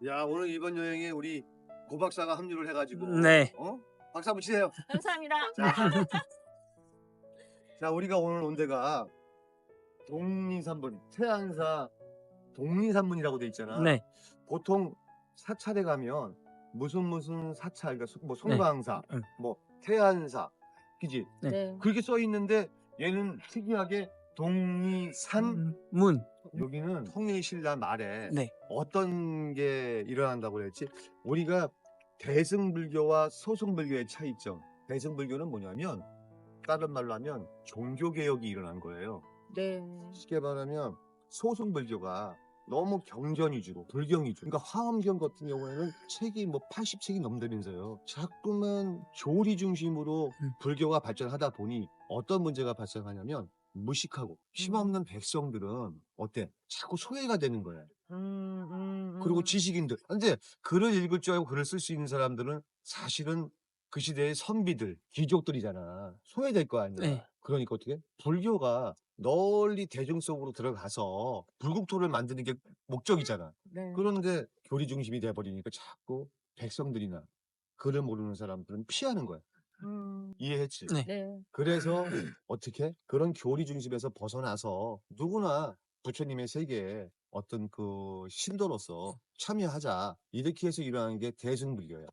야, 오늘 이번 여행에 우리 고 박사가 합류를 해가지고 네. 박수 한번 치세요. 감사합니다. 자, 우리가 오늘 온 데가 동리산문, 태안사 동리산문이라고 돼 있잖아. 네. 보통 사찰에 가면 무슨 사찰, 그러니까 뭐 네. 송광사, 응. 뭐 태안사, 그지? 네. 네. 그렇게 써 있는데 얘는 특이하게 동리산, 문. 여기는 통일신라 말에 네. 어떤 게 일어난다고 그랬지? 우리가 대승불교와 소승불교의 차이점. 대승불교는 뭐냐면 다른 말로 하면 종교개혁이 일어난 거예요. 네. 쉽게 말하면 소승불교가 너무 경전 위주로, 불경 위주로. 그러니까 화엄경 같은 경우에는 책이 뭐 80책이 넘다면서요. 자꾸만 교리 중심으로 불교가 발전하다 보니 어떤 문제가 발생하냐면 무식하고 힘없는 백성들은 어때? 자꾸 소외가 되는 거야. 그리고 지식인들. 근데 글을 읽을 줄 알고 글을 쓸 수 있는 사람들은 사실은 그 시대의 선비들, 귀족들이잖아. 소외될 거 아니야. 네. 그러니까 어떻게? 불교가 널리 대중 속으로 들어가서 불국토를 만드는 게 목적이잖아. 네. 그런데 교리 중심이 돼버리니까 자꾸 백성들이나 글을 모르는 사람들은 피하는 거야. 이해했지? 네. 네. 그래서 어떻게? 그런 교리 중심에서 벗어나서 누구나 부처님의 세계에 어떤 그 신도로서 참여하자. 이렇게 해서 일어나는 게 대승불교예요.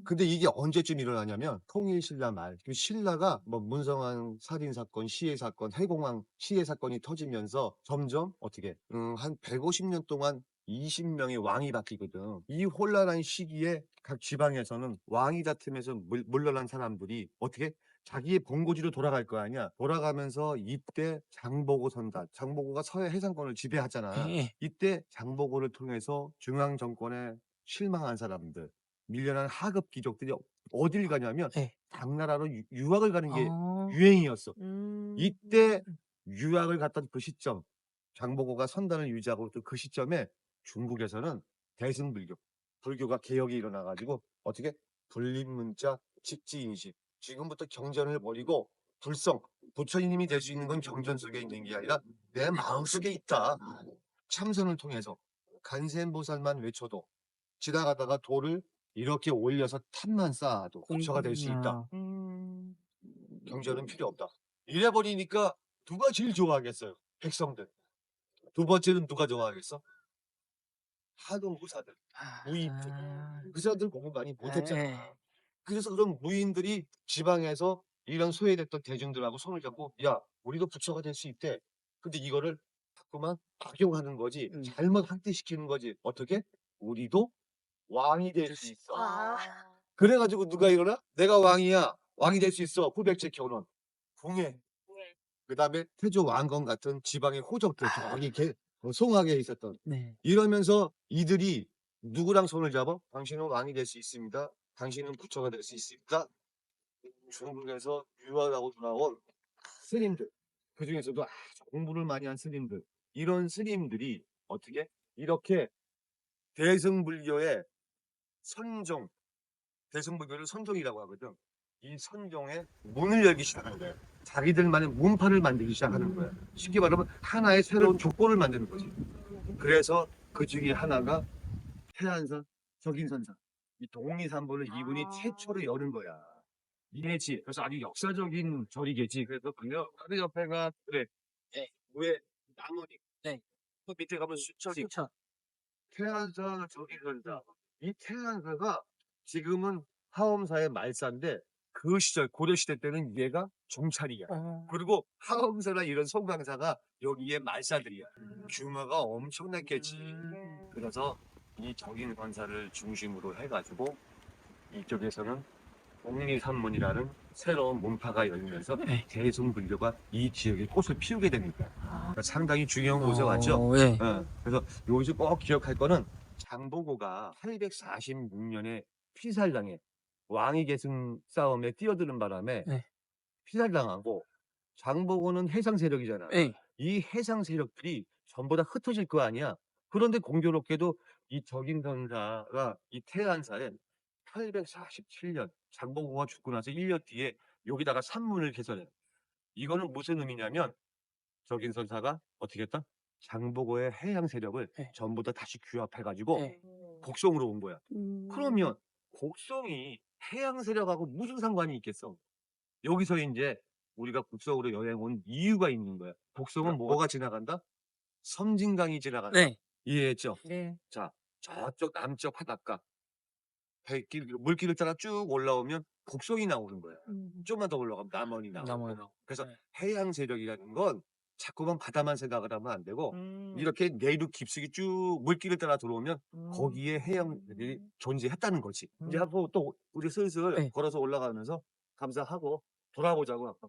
근데 이게 언제쯤 일어나냐면 통일신라 말. 그 신라가 뭐 문성한 살인사건, 시해사건, 해공황 시해사건이 터지면서 점점 어떻게 한 150년 동안 20명의 왕이 바뀌거든. 이 혼란한 시기에 각 지방에서는 왕이 다툼에서 물러난 사람들이 어떻게 자기의 본고지로 돌아갈 거 아니야. 돌아가면서 이때 장보고 선다. 장보고가 서해 해상권을 지배하잖아. 예. 이때 장보고를 통해서 중앙 정권에 실망한 사람들, 밀려난 하급 귀족들이 어딜 가냐면 예. 당나라로 유학을 가는 게 아. 유행이었어. 이때 유학을 갔던 그 시점, 장보고가 선단을 유지하고 있던 그 시점에 중국에서는 대승불교, 불교가 개혁이 일어나가지고 어떻게 불립문자, 직지인식. 지금부터 경전을 버리고 불성, 부처님이 될 수 있는 건 경전 속에 있는 게 아니라 내 마음속에 있다. 참선을 통해서 간센보살만 외쳐도 지나가다가 돌을 이렇게 올려서 탑만 쌓아도 부처가 될 수 있다. 경전은 필요 없다. 이래버리니까 누가 제일 좋아하겠어요? 백성들. 두 번째는 누가 좋아하겠어? 하도 무사들, 무인들. 그 사람들 공부 많이 못했잖아. 예. 그래서 그런 무인들이 지방에서 이런 소외됐던 대중들하고 손을 잡고 야, 우리도 부처가 될 수 있대. 근데 이거를 자꾸만 악용하는 거지. 잘못 확대시키는 거지. 어떻게? 우리도 왕이 될 수 있어. 그래가지고 누가 일어나? 내가 왕이야. 왕이 될 수 있어. 후백제 결혼. 궁예. 그 다음에 태조 왕건 같은 지방의 호족들 저기 송악에 있었던. 네. 이러면서 이들이 누구랑 손을 잡아? 당신은 왕이 될 수 있습니다. 당신은 부처가 될 수 있습니다. 중국에서 유학하고 돌아온 스님들. 그 중에서도 아주 공부를 많이 한 스님들. 이런 스님들이 어떻게? 이렇게 대승불교의 선종, 대승불교를 선종이라고 하거든. 이 선종의 문을 열기 시작하는 거예요. 자기들만의 문파를 만들기 시작하는 거예요. 쉽게 말하면 하나의 새로운 족보를 만드는 거지. 그래서 그 중에 하나가 태안사, 적인선사. 이 동리산보를 이분이 최초로 여는 거야. 이해지. 그래서 아주 역사적인 절이겠지. 그래서 그냥 다른 옆에가 그래. 네. 위에 나무니. 네. 그 밑에 가면 수철이. 수천. 태안사, 적인선사. 이 태안사가 지금은 하엄사의 말사인데 그 시절 고려 시대 때는 얘가 종찰이야. 그리고 하엄사나 이런 송강사가 여기에 말사들이야. 규모가 엄청났겠지. 그래서 이 적인선사를 중심으로 해가지고 이쪽에서는 동리산문이라는 새로운 문파가 열리면서 네. 대승불교가 이 지역에 꽃을 피우게 됩니다. 그러니까 상당히 중요한 곳에 왔죠. 예. 그래서 여기서 꼭 기억할 거는 장보고가 846년에 피살당해 왕위 계승 싸움에 뛰어드는 바람에 네. 피살당하고 장보고는 해상 세력이잖아. 예. 이 해상 세력들이 전부 다 흩어질 거 아니야. 그런데 공교롭게도 이 적인선사가 이 태안사에 847년 장보고가 죽고 나서 1년 뒤에 여기다가 산문을 개설해. 이거는 무슨 의미냐면 적인선사가 어떻게 했다? 장보고의 해양 세력을 네. 전부 다 다시 규합해가지고 예. 곡성으로 온 거야. 그러면 곡성이 해양 세력하고 무슨 상관이 있겠어? 여기서 이제 우리가 곡성으로 여행 온 이유가 있는 거야. 곡성은 뭐가 지나간다? 섬진강이 지나간다. 네. 이해했죠? 네. 자, 저쪽 남쪽 바닷가 물길을 따라 쭉 올라오면 곡성이 나오는 거야. 좀만 더 올라가면 남원이 나오고. 남원. 그래서 네. 해양 세력이라는 건 자꾸만 바다만 생각을 하면 안 되고 이렇게 내륙 깊숙이 쭉 물길을 따라 들어오면 거기에 해양들이 존재했다는 거지. 이제 한번 또 우리 슬슬 네. 걸어서 올라가면서 감사하고 돌아보자고. 아까.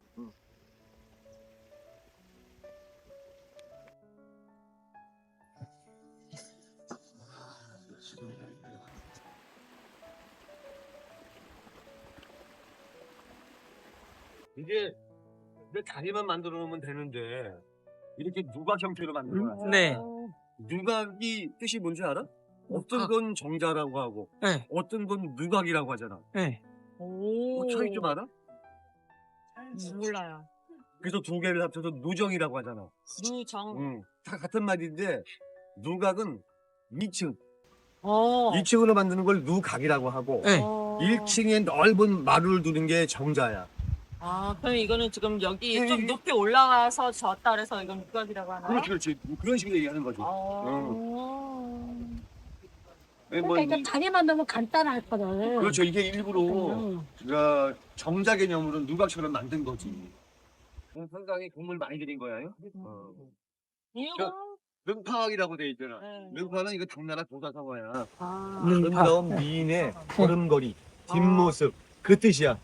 이게 내 다리만 만들어 놓으면 되는데 이렇게 누각 형태로 만든 거야. 네. 누각이 뜻이 뭔지 알아? 어떤 누각. 건 정자라고 하고 네. 어떤 건 누각이라고 하잖아. 네. 오. 차이 좀 알아? 몰라요. 그래서 두 개를 합쳐서 누정이라고 하잖아. 누정. 다 같은 말인데 누각은 2층. 2층. 2층으로 만드는 걸 누각이라고 하고 네. 1층에 넓은 마루를 두는 게 정자야. 아, 그럼 이거는 지금 여기 네, 좀 네. 높이 올라가서 졌다 그래서 이건 누각이라고 하나요? 그렇지. 그런 식으로 얘기하는 거지. 그러니까 이거 다리만 넣으면 간단하거든. 그렇죠. 이게 일부러 정자 개념으로 누각처럼 만든 거지. 상당히 공을 많이 들인 거야요. 이유가? 능파학이라고 돼 있잖아. 네. 능파는 이거 당나라 도사성어야. 아. 아름다운 미인의 걸음걸이, 뒷모습 그 뜻이야.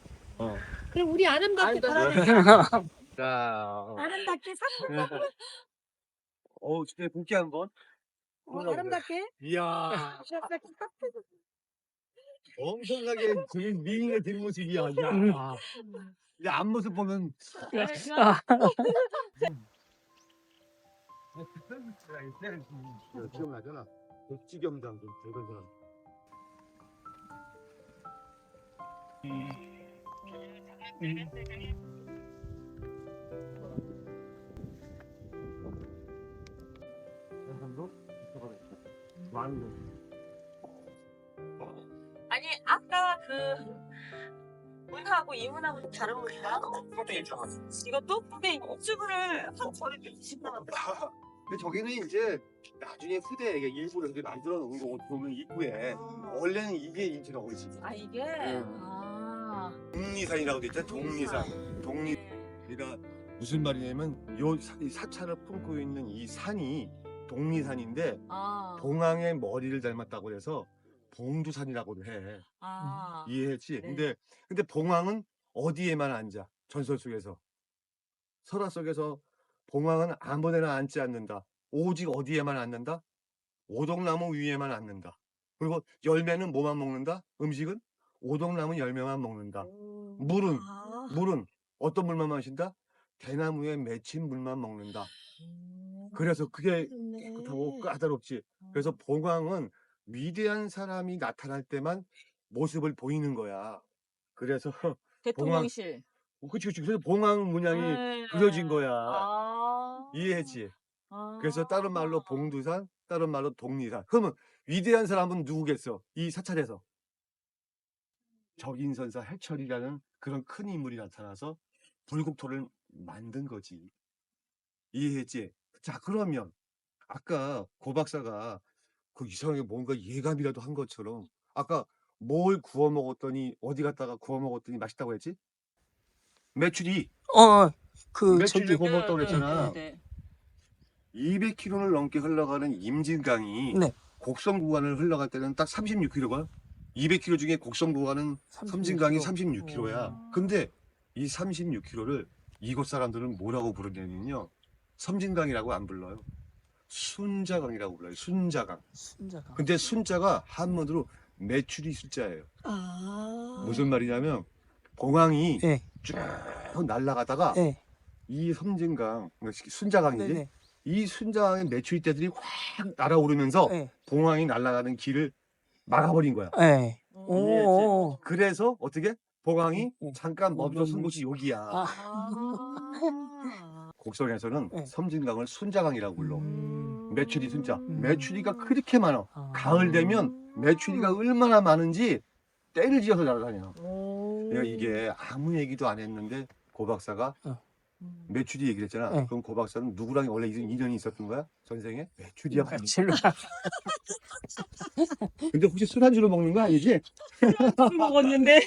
그럼 우리 아름답게 아름답게. 걸어야 자, 아름답게 삽. 진짜 볼게 한번. 아름답게. 이야, 엄청나게 지금 미인의 뒷모습이야. 야. 이제 앞모습 보면 기억나잖아. 백지겸장 좀 대단한. 아니, 아까 그 문하고 이 문하고 좀 다른 문인가? 이것도? 근데 이쪽을 한 저리 주신다. 근데 저기는 이제 나중에 후대에 일부러 이렇게 만들어 놓은 거고 보면 입구에 원래는 이게 인체적이지. 아, 이게? 아. 독리산이라고 돼 있잖아. 독리산. 그러니까 무슨 말이냐면 이 사찰을 품고 있는 이 산이 독리산인데 아. 봉황의 머리를 닮았다고 해서 봉두산이라고도 해. 아. 이해했지? 네. 근데 봉황은 어디에만 앉아? 전설 속에서. 설화 속에서 봉황은 아무 데나 앉지 않는다. 오직 어디에만 앉는다? 오동나무 위에만 앉는다. 그리고 열매는 뭐만 먹는다? 음식은 오동나무 열매만 먹는다. 물은 물은 어떤 물만 마신다? 대나무에 맺힌 물만 먹는다. 그래서 그게 그렇다고 까다롭지. 그래서 봉황은 위대한 사람이 나타날 때만 모습을 보이는 거야. 그래서 대통령실. 그치. 그래서 봉황 문양이 네. 그려진 거야. 아. 이해했지? 아. 그래서 다른 말로 봉두산, 다른 말로 독리산. 그러면 위대한 사람은 누구겠어? 이 사찰에서 적인선사 해철이라는 그런 큰 인물이 나타나서 불국토를 만든 거지. 이해했지? 자, 그러면 아까 고 박사가 그 이상하게 뭔가 예감이라도 한 것처럼 아까 뭘 구워 먹었더니 어디 갔다가 구워 먹었더니 맛있다고 했지? 매출이 매출이 구워 먹었다고 그랬잖아. 네. 200km를 넘게 흘러가는 임진강이 네. 곡성 구간을 흘러갈 때는 딱 36km가 200km 중에 곡성 구간은 섬진강이 36km야. 근데 이 36km를 이곳 사람들은 뭐라고 부르냐면요. 섬진강이라고 안 불러요. 순자강이라고 불러요. 순자강. 순자강. 근데 순자가 한문으로 매출이 숫자예요. 아. 무슨 말이냐면 봉황이 네. 쭉 날아가다가 네. 이 섬진강, 순자강이지. 네. 이 순자강의 매출대들이 확 날아오르면서 네. 봉황이 날아가는 길을 막아버린 거야. 네. 이해했지? 오. 그래서 어떻게? 봉황이 네. 잠깐 멈춰 쓴 곳이 여기야. 아. 곡성에서는 네. 섬진강을 순자강이라고 불러. 매출이 순자. 음. 매출이가 그렇게 많아. 아. 가을 되면 메추리가 얼마나 많은지 때를 지어서 날아다녀. 오. 내가 이게 아무 얘기도 안 했는데 고 박사가 메추리 얘기를 했잖아. 네. 그럼 고 박사는 누구랑 원래 인연이 있었던 거야? 전생에? 메추리야. 며칠 근데 혹시 술안주로 먹는 거 아니지? 먹었는데.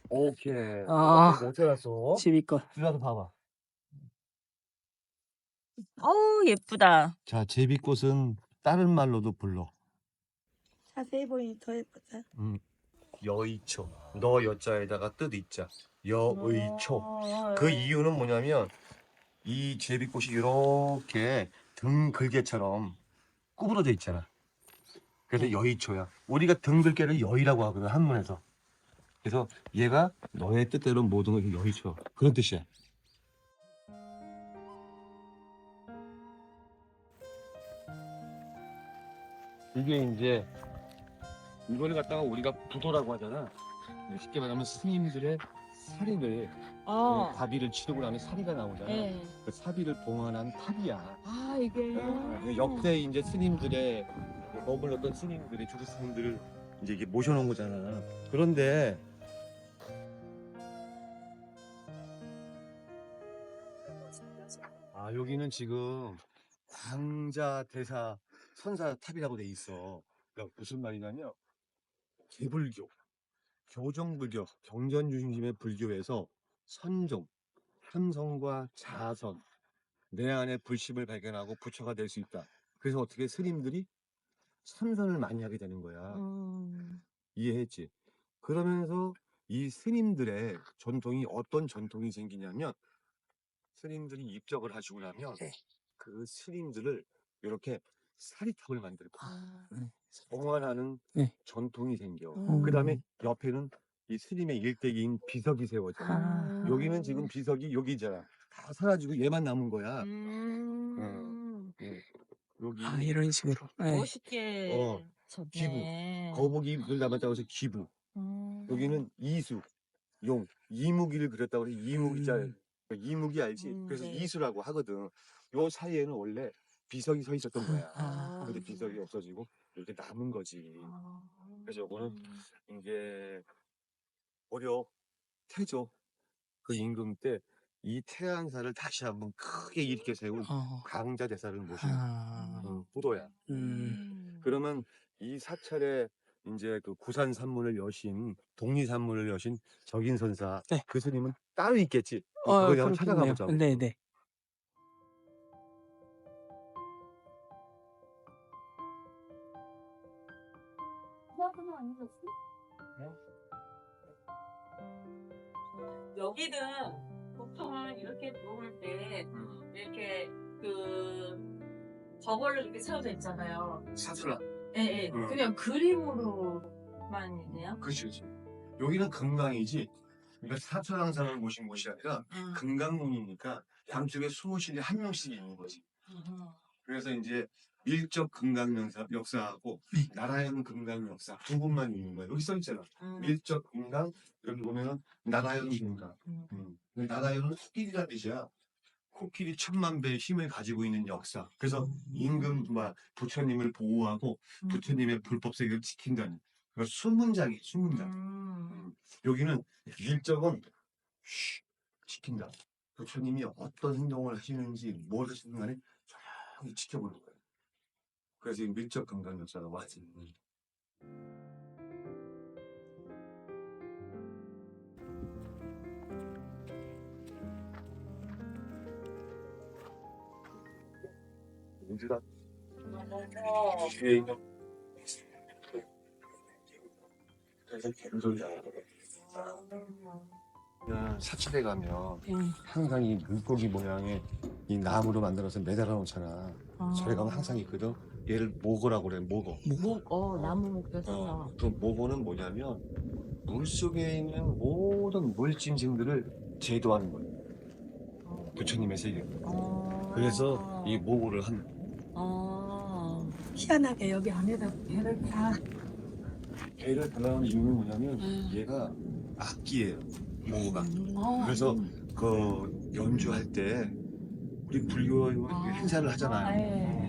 오케이. 아. 못 해놨어. 집이건. 들어가서 봐봐. 어우 예쁘다. 자, 제비꽃은 다른 말로도 불러. 자세히 보니 더 예쁘다. 여의초. 너 여자에다가 뜻 있자. 여의초. 그 이유는 뭐냐면 이 제비꽃이 이렇게 등 글개처럼 구부러져 있잖아. 그래서 여의초야. 우리가 등 글개를 여의라고 하거든, 한문에서. 그래서 얘가 너의 뜻대로 모든 걸 여의초. 그런 뜻이야. 이게 이제 이걸 갖다가 우리가 부도라고 하잖아. 쉽게 말하면 스님들의 사리를 가비를 치르고 나면 사리가 나오잖아. 네. 그 사비를 봉헌한 탑이야. 아 이게. 역대 이제 스님들의 머물렀던 스님들의 주도 스님들을 이제 이게 모셔놓은 거잖아. 그런데 여기는 지금 광자 대사 선사 탑이라고 돼 있어. 그러니까 무슨 말이냐면 개불교, 교정불교, 경전 중심의 불교에서 선종, 삼성과 자선, 내 안에 불심을 발견하고 부처가 될 수 있다. 그래서 어떻게 스님들이 참선을 많이 하게 되는 거야. 이해했지? 그러면서 이 스님들의 전통이 어떤 전통이 생기냐면 스님들이 입적을 하시고 나면 그 스님들을 이렇게 사리탑을 만들고 봉헌하는 네. 전통이 생겨. 음. 그 다음에 옆에는 이 스님의 일대기인 비석이 세워져. 여기는 지금 비석이 여기 있잖아. 다 사라지고 얘만 남은 거야. 여기 아, 이런 식으로. 네. 멋있게 졌네. 거북이를 남았다고 해서 기부. 여기는 이수, 용, 이무기를 그렸다고 해서 이무기자. 이무기 알지? 그래서 네. 이수라고 하거든. 요 사이에는 원래 비석이 서 있었던 거야. 근데 비석이 없어지고 이렇게 남은 거지. 그래서 요거는 이게 고려 태조 그 임금 때 이 태안사를 다시 한번 크게 일으켜 세운 강자 대사를 모신 부도야. 그러면 이 사찰에 이제 그 구산 산문을 여신 독리 산문을 여신 적인선사 네. 그 스님은 따로 있겠지. 그거 한번 찾아가 보자. 네네. 여기는 보통은 이렇게 누울 때 이렇게 그 저걸로 이렇게 세워져 있잖아요. 사찰라. 예, 예. 그냥 그림으로만 있네요. 그렇지. 여기는 금강이지. 그러니까 사찰왕상을 모신 곳이 아니라 금강문이니까 양쪽에 수호신이 한 명씩 있는 거지. 그래서 이제 밀적 금강 역사하고 나라현 금강 역사 두 분만 있는 거야. 여기 써 있잖아. 밀적 금강 여기 보면은 나라현 금강. 나라현은 코끼리란 뜻이야. 코끼리 1000만 배의 힘을 가지고 있는 역사. 그래서 임금 부처님을 보호하고 부처님의 불법 세계를 지킨다는. 그 수문장이 수문장. 여기는 밀적은 지킨다. 부처님이 어떤 행동을 하시는지 뭘 하시는 간에 조용히 지켜보는 거예요. 그래서 이 밀적 금강 역사가 와지. 민주당 뒤에 있는 그래서 개소리야. 사찰에 가면 항상 이 물고기 모양의 이 나무로 만들어서 매달아 놓잖아. 저희 가면 항상 있거든. 얘를 모고라고 그래. 모고. 나무 목표서. 그 모고는 뭐냐면 물 속에 있는 모든 물짐승들을 제도하는 거예요. 부처님의 세계. 그래서 이 모고를 한. 희한하게 여기 안에다 배를 다. 배를 달라는 이유는 뭐냐면 얘가 악기예요. 모고가. 그래서 그 연주할 때 우리 불교 행사를 하잖아요.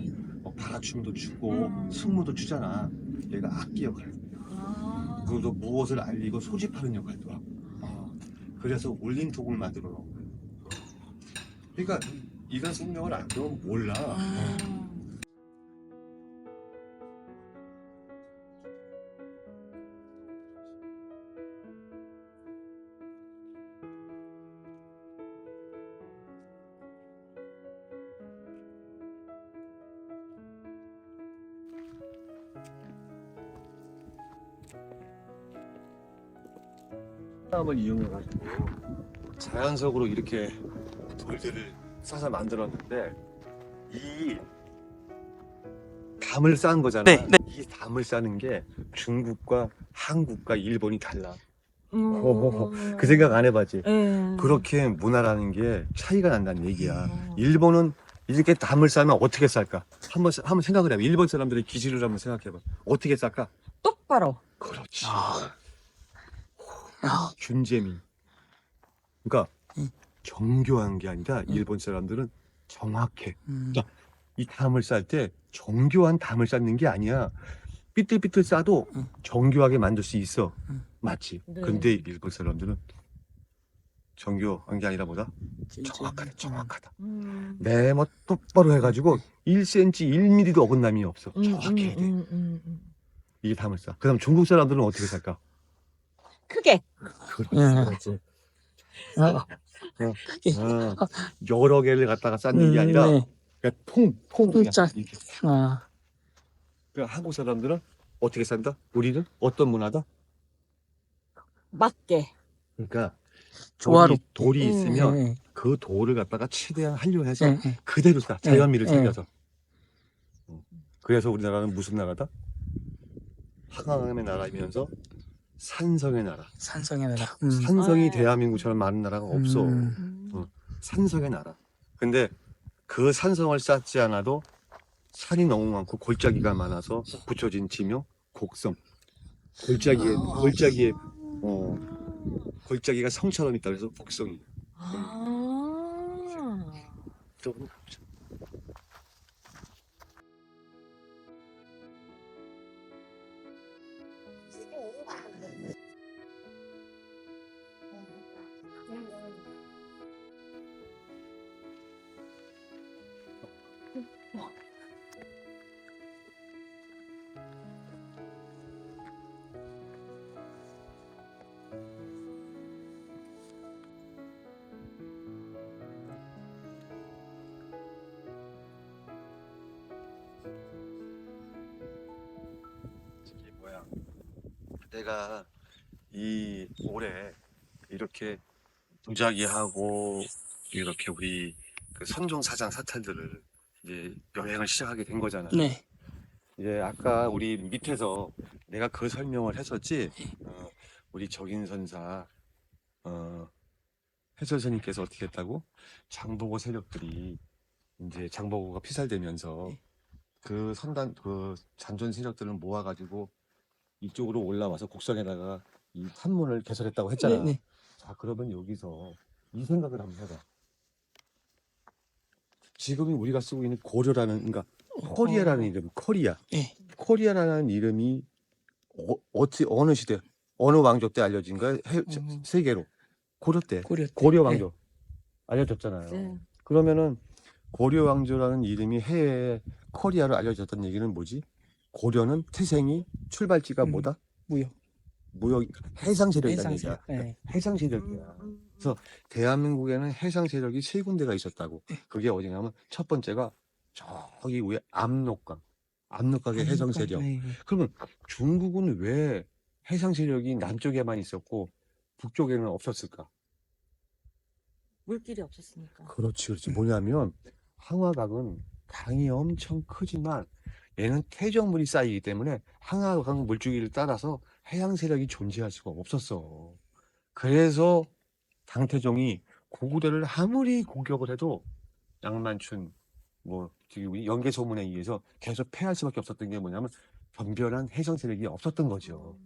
발화춤도 추고 승무도 추잖아. 얘가 악기 역할. 아. 그리고 무엇을 알리고 소집하는 역할도 하고. 그래서 울림톡을 만들어 놓은 거야. 그러니까 이런 생명을 안 배우면 몰라. 사람을 이용해가지고 자연적으로 이렇게 돌들을 싸서 만들었는데 이 담을 쌓은 거잖아. 네, 네. 이 담을 쌓는 게 중국과 한국과 일본이 달라. 그 생각 안 해봤지? 그렇게 문화라는 게 차이가 난다는 얘기야. 일본은 이렇게 담을 쌓으면 어떻게 쌓을까? 한번 생각을 해봐. 일본 사람들의 기질을 한번 생각해봐. 어떻게 쌓을까? 똑바로. 그렇지. 아, 균재민. 그러니까 정교한 게 아니라 일본 사람들은 정확해. 자, 이 담을 쌓을 때 정교한 담을 쌓는 게 아니야. 삐뚤삐뚤 쌓아도 정교하게 만들 수 있어. 맞지? 네. 근데 일본 사람들은 정교한 게 아니라 뭐다? 정확하다, 정확하다. 네모 똑바로 해가지고 1cm, 1mm도 어긋남이 없어. 정확해야 돼. 이게 담을 쌓아. 그 다음 중국 사람들은 어떻게 살까? 크게. 그렇지. 여러 개를 갖다가 쌓는 게 아니라 네. 그냥 통 통짜. 이렇게. 아, 그러니까 한국 사람들은 어떻게 산다? 우리는 어떤 문화다? 맞게. 그러니까 조화롭게. 돌이 있으면 네. 그 돌을 갖다가 최대한 활용해서 네, 네. 그대로 쌓아. 자연미를 네, 살려서. 그래서 우리나라는 무슨 나라다? 한강의 나라이면서 산성의 나라. 산성의 나라. 산성이 아. 대한민국처럼 많은 나라가 없어. 산성의 나라. 근데 그 산성을 쌓지 않아도 산이 너무 많고 골짜기가 많아서 붙여진 지명 곡성. 골짜기가 성처럼 있다 그래서 곡성이. 조금 이게 뭐야? 내가 이 올해 이렇게 도자기하고 이렇게 우리 그 선종사장 사찰들을 이제 여행을 시작하게 된 거잖아. 네. 이제 아까 우리 밑에서 내가 그 설명을 했었지. 우리 적인선사 해설사님께서 어떻게 했다고? 장보고 세력들이 이제 장보고가 피살되면서 그 선단 그 잔존 세력들을 모아가지고 이쪽으로 올라와서 곡성에다가 이 산문을 개설했다고 했잖아. 네. 자, 그러면 여기서 이 생각을 한번 해봐. 지금 우리가 쓰고 있는 고려라는, 그러니까 코리아라는 이름, 코리아. 네. 코리아라는 이름이 어느 시대, 어느 왕조 때 알려진가요? 세계로. 고려 때. 고려 왕조 알려졌잖아요. 네. 그러면은 고려 왕조라는 이름이 해외에 코리아로 알려졌다는 얘기는 뭐지? 고려는 태생이 출발지가 뭐다? 무역 해상 세력이라는 얘기야. 네. 해상 세력이야. 그래서 대한민국에는 해상 세력이 3군데가 있었다고. 그게 어디냐면 첫 번째가 저기 위에 압록강의 해상 세력. 네. 그러면 중국은 왜 해상 세력이 남쪽에만 있었고 북쪽에는 없었을까? 물길이 없었으니까. 그렇지. 뭐냐면 항화강은 강이 엄청 크지만 얘는 퇴적물이 쌓이기 때문에 항화강 물줄기를 따라서 해양 세력이 존재할 수가 없었어. 그래서 당태종이 고구려를 아무리 공격을 해도 양만춘 우리 연개 소문에 의해서 계속 패할 수밖에 없었던 게 뭐냐면 변변한 해상 세력이 없었던 거죠.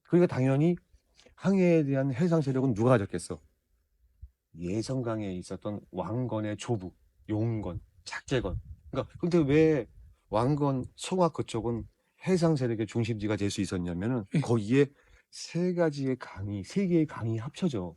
그러니까 당연히 항해에 대한 해상 세력은 누가 가졌겠어? 예성강에 있었던 왕건의 조부, 용건, 작제건. 그러니까 근데 왜 왕건 송악 그쪽은 해상 세력의 중심지가 될 수 있었냐면은 거기에 세 개의 강이 합쳐져.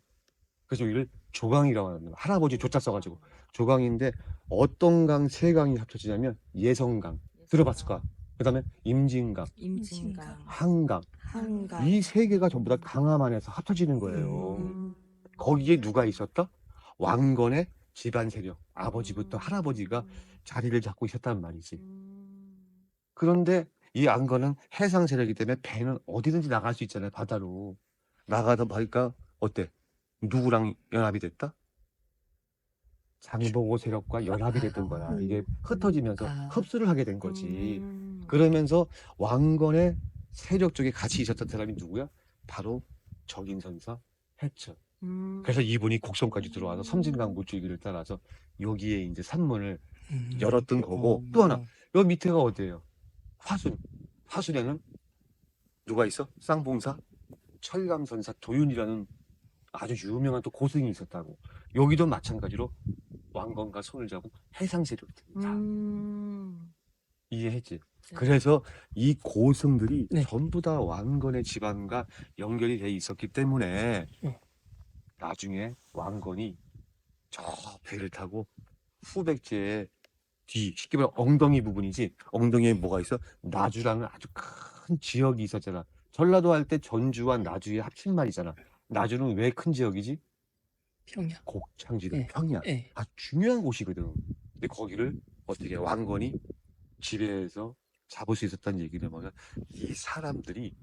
그래서 이를 조강이라고 합니다. 할아버지 조자 써가지고 조강인데 어떤 강 세 강이 합쳐지냐면 예성강 들어봤을 거야. 그다음에 임진강, 임진강, 한강 한강. 이 세 개가 전부 다 강함 안에서 합쳐지는 거예요. 음. 거기에 누가 있었다? 왕건의 집안 세력 아버지부터 할아버지가 자리를 잡고 있었단 말이지. 그런데 이 안건은 해상 세력이기 때문에 배는 어디든지 나갈 수 있잖아요. 바다로 나가다 보니까 어때? 누구랑 연합이 됐다? 장보고 세력과 연합이 됐던 거야. 이게 흩어지면서 흡수를 하게 된 거지. 그러면서 왕건의 세력 쪽에 같이 있었던 사람이 누구야? 바로 적인선사 해천. 그래서 이분이 곡성까지 들어와서 섬진강 물줄기를 따라서 여기에 이제 산문을 열었던 거고, 또 하나 여기 밑에가 어디예요? 화순. 화순에는 누가 있어? 쌍봉사 철감선사 도윤이라는 아주 유명한 또 고승이 있었다고. 여기도 마찬가지로 왕건과 손을 잡은 해상 세력들입니다. 이해했지? 그래서 이 고승들이 네. 전부 다 왕건의 집안과 연결이 돼 있었기 때문에 나중에 왕건이 저 배를 타고 후백제의 뒤, 쉽게 말하면 엉덩이 부분이지, 엉덩이에 뭐가 있어? 나주라는 아주 큰 지역이 있었잖아. 전라도 할 때 전주와 나주의 합친말이잖아. 나주는 왜 큰 지역이지? 평양. 곡창지대, 네. 평야. 예. 아주 중요한 곳이거든. 근데 거기를 어떻게 왕건이 지배해서 잡을 수 있었다는 얘기는 뭐냐? 이 사람들이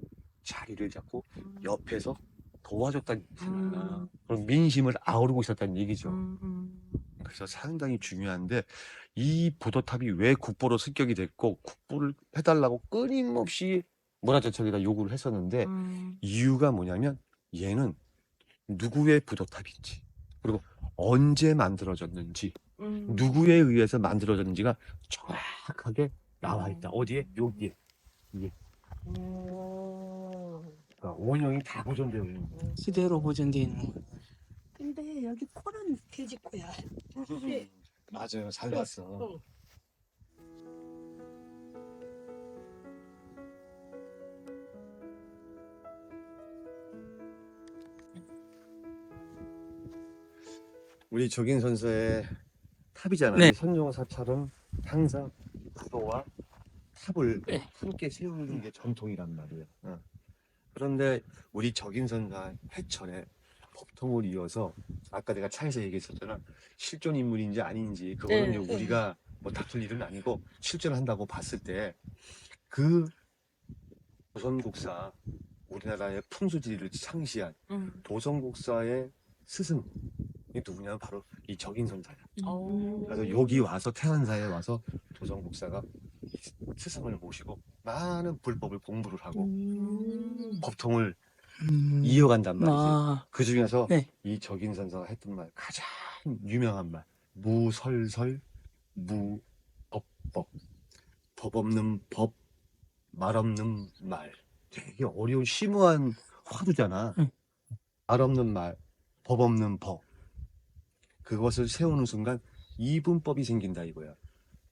자리를 잡고 옆에서 도와줬다는 얘기잖아. 그럼 민심을 아우르고 있었다는 얘기죠. 그래서 상당히 중요한데 이 부도탑이 왜 국보로 습격이 됐고 국보를 해달라고 끊임없이 문화재청에다 요구를 했었는데 이유가 뭐냐면 얘는 누구의 부도탑인지 그리고 언제 만들어졌는지 누구에 의해서 만들어졌는지가 정확하게 나와 있다. 어디에? 여기에. 이게. 그러니까 원형이 다 보존되어 있는 거야. 그대로 보존되어 있는 거. 근데 여기 코는 돼지코야. 맞아요. 잘 봤어. 우리 적인 선수의 탑이잖아요. 네. 선종사찰은 항상 구도와 탑을 네. 함께 세우는 게 전통이란 말이에요. 그런데 우리 적인 선사 해천에 법통을 이어서 아까 내가 차에서 얘기했었잖아. 실존 인물인지 아닌지 그거는 네, 이제 우리가 뭐 다툴 일은 아니고 실존한다고 봤을 때 그 도선국사 우리나라의 풍수지리를 창시한 도선국사의 스승이 누구냐면 바로 이 적인선사야. 그래서 여기 와서 태안사에 와서 도선국사가 이 스승을 모시고 많은 불법을 공부를 하고 법통을 이어간단 말이지. 아, 그 중에서 네. 이 적인선사가 했던 말 가장 유명한 말 무설설 무법법 법 없는 법 말 없는 말. 되게 어려운 심오한 화두잖아. 응. 말 없는 말 법 없는 법 그것을 세우는 순간 이분법이 생긴다 이거야.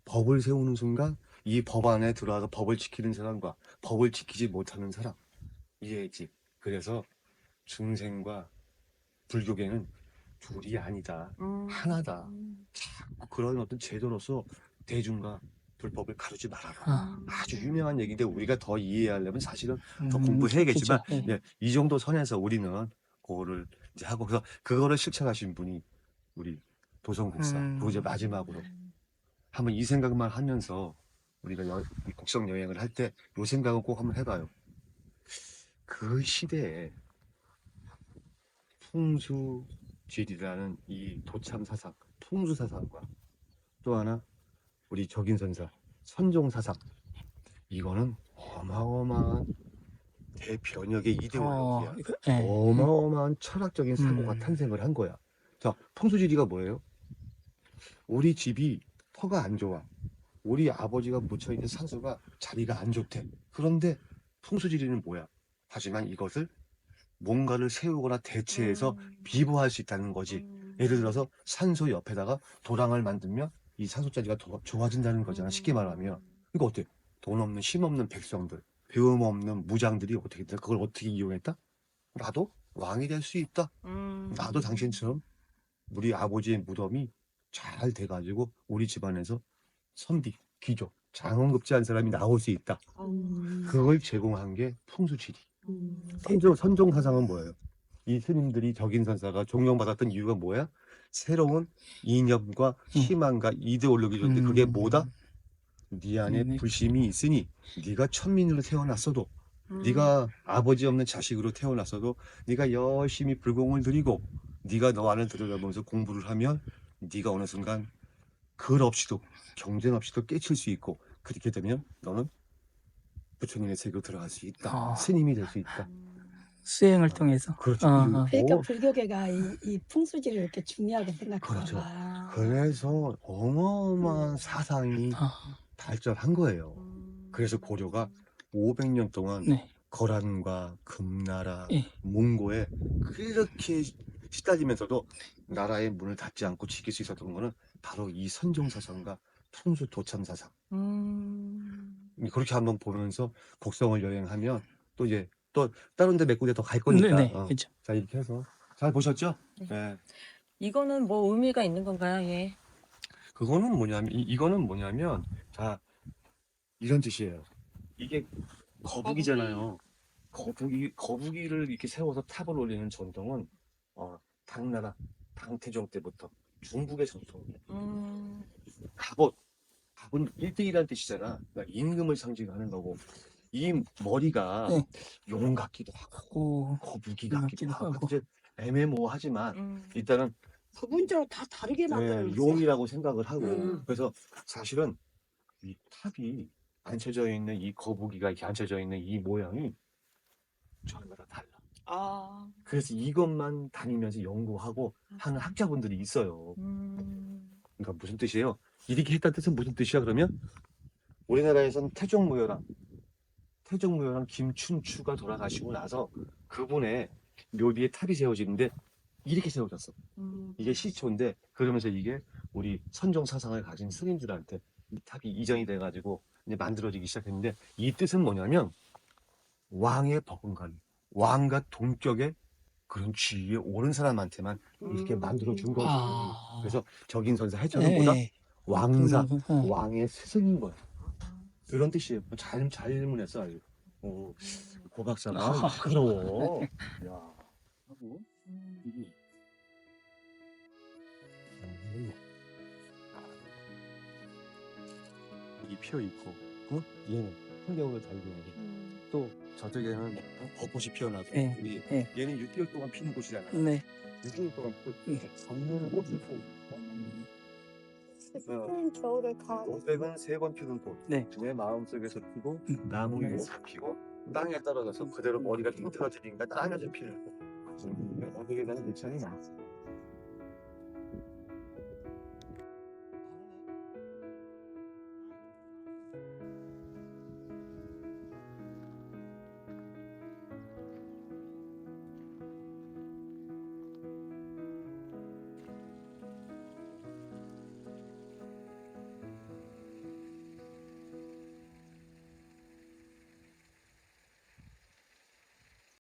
법을 세우는 순간 이 법 안에 들어와서 법을 지키는 사람과 법을 지키지 못하는 사람 이해했지. 그래서 중생과 불교계는 둘이 아니다. 하나다. 자꾸 그런 어떤 제도로서 대중과 불법을 가르지 말아라. 아주 유명한 얘기인데 우리가 더 이해하려면 사실은 더 공부해야겠지만 그렇죠. 네. 네, 이 정도 선에서 우리는 그거를 이제 하고 그래서 그거를 실천하신 분이 우리 도성국사 그리고 이제 마지막으로 한번 이 생각만 하면서 우리가 이 곡성 여행을 할 때 이 생각은 꼭 한번 해봐요. 그 시대에 풍수지리라는 이 도참 사상, 풍수 사상과 또 하나 우리 적인선사, 선종 사상 이거는 어마어마한 대변혁의 이데올로기야. 네. 어마어마한 철학적인 사고가 탄생을 한 거야. 자, 풍수지리가 뭐예요? 우리 집이 터가 안 좋아. 우리 아버지가 묻혀있는 산소가 자리가 안 좋대. 그런데 풍수지리는 뭐야? 하지만 이것을 뭔가를 세우거나 대체해서 비보할 수 있다는 거지. 예를 들어서 산소 옆에다가 도랑을 만들면 이 산소 자리가 더 좋아진다는 거잖아. 쉽게 말하면. 이거 어때? 돈 없는 힘 없는 백성들, 배움 없는 무장들이 어떻게 돼? 그걸 어떻게 이용했다? 나도 왕이 될 수 있다. 나도 당신처럼 우리 아버지의 무덤이 잘 돼가지고 우리 집안에서 선비, 귀족, 장원급제한 사람이 나올 수 있다. 그걸 제공한 게 풍수지리. 선종 사상은 뭐예요? 이 스님들이 적인선사가 존경받았던 이유가 뭐야? 새로운 이념과 희망과 이데올로기 줬는데 그게 뭐다? 네 안에 불심이 있으니 네가 천민으로 태어났어도 네가 아버지 없는 자식으로 태어났어도 네가 열심히 불공을 들이고 네가 너 안을 들여다보면서 공부를 하면 네가 어느 순간 글 없이도 경쟁 없이도 깨칠 수 있고 그렇게 되면 너는 부처님의 세계로 들어갈 수 있다. 스님이 될 수 있다. 수행을 통해서. 그렇죠. 그러니까 그리고 불교계가 이 풍수지를 이렇게 중요하게 생각해요. 그렇죠. 아. 그래서 어마어마한 사상이 발전한 거예요. 그래서 고려가 500년 동안 네. 거란과 금나라, 예. 몽고에 그렇게 시달리면서도 나라의 문을 닫지 않고 지킬 수 있었던 거는 바로 이 선종사상과 풍수 도참사상. 그렇게 한번 보면서 곡성을 여행하면 또 이제 또 다른 데 몇 군데 더 갈 거니까. 네, 그렇죠. 자, 이렇게 해서 잘 보셨죠? 네. 네. 이거는 뭐 의미가 있는 건가요? 예. 그거는 뭐냐면 이거는 뭐냐면 자 이런 뜻이에요. 이게 거북이잖아요. 거북이를 이렇게 세워서 탑을 올리는 전통은 당나라 당태종 때부터 중국의 전통이에요. 갑은 1등이라는 뜻이잖아. 그러니까 임금을 상징하는 거고 이 머리가 네. 용 같기도 하고 거북이 같기도 하고 이제 애매모호하지만 일단은 그분처럼 다 다르게 만들어놨어. 용이라고 생각을 하고 그래서 사실은 이 탑이 앉혀져 있는 이 거북이가 이렇게 앉혀져 있는 이 모양이 저마다 달라. 아. 그래서 이것만 다니면서 연구하고 하는 학자분들이 있어요. 그러니까 무슨 뜻이에요? 이렇게 했다는 뜻은 무슨 뜻이야 그러면? 우리나라에서는 태종무효랑 김춘추가 돌아가시고 나서 그분의 묘비에 탑이 세워지는데 이렇게 세워졌어. 이게 시초인데 그러면서 이게 우리 선종 사상을 가진 스님들한테 이 탑이 이전이 돼가지고 이제 만들어지기 시작했는데 이 뜻은 뭐냐면 왕의 버금가는 왕과 동격의 그런 지위에 오른 사람한테만 이렇게 만들어준 거지. 그래서 적인선사 해처는보다 네. 왕사, 왕의 스승인 거야. 그런 뜻이에요. 잘 질문했어 아주. 고박사가 부끄러워. 야, 하고 이 피어 있고, 얘는 풍경으로 달리는 또 저쪽에는 벚꽃이 피어나고, 네, 우리 네. 얘는 6개월 동안 피는 곳이잖아. 네. 6개월 동안 전문을 꽃을 피우고. 겨울에 가. 꽃백은 3번 피는 꽃. 네. 내 마음속에서 피고 나무 위에서 피고 땅에 떨어져서 그대로 머리가 띵틀어지니까 땅에서 피는 꽃. 어디에 대한 일천이 많았어.